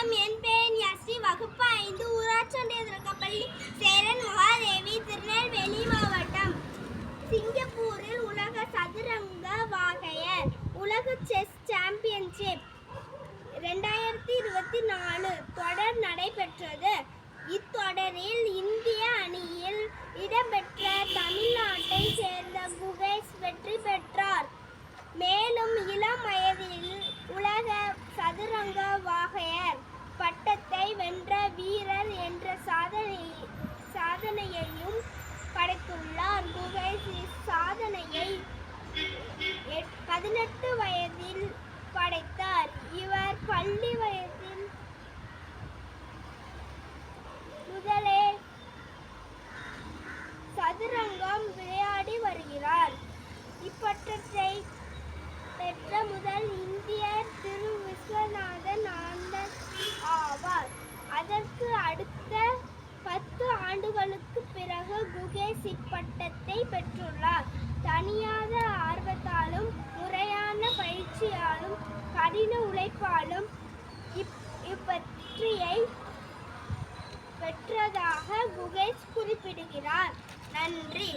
வணக்கம். என் பெயர் யஸ்ரீ. வகுப்பு 5 ஊராட்சி ஒன்றிய தொடக்கப்பள்ளி சேரன் மகாதேவி, திருநெல்வேலி மாவட்டம். சிங்கப்பூரில் உலக சதுரங்க வாகையர் உலக செஸ் சாம்பியன்ஷிப் 2024 தொடர் நடைபெற்றது. இத்தொடரில் இந்திய அணியில் இடம்பெற்ற தமிழ்நாட்டை சேர்ந்த குகேஷ் வெற்றி பெற்றார். மேலும் இளம் வயதில் உலக சதுரங்க வாகையர் பட்டத்தை வென்ற வீரர் என்ற சாதனையையும் படைத்துள்ளார். குகேஷ் இச்சாதனையை 18 வயதில் படைத்தார். இவர் பள்ளி வயதில் முதலே சதுரங்கம் விளையாடி வருகிறார். இப்பட்டத்தை பெற்ற முதல் இந்தியர் திரு விஸ்வநாதன் ஆனந்த் ஆவார். அதற்கு அடுத்த 10 ஆண்டுகளுக்கு பிறகு குகேஷ் இப்பட்டத்தை பெற்றுள்ளார். தனியாத ஆர்வத்தாலும் முறையான பயிற்சியாலும் கடின உழைப்பாலும் இப்பற்றியை பெற்றதாக குகேஷ் குறிப்பிடுகிறார். நன்றி.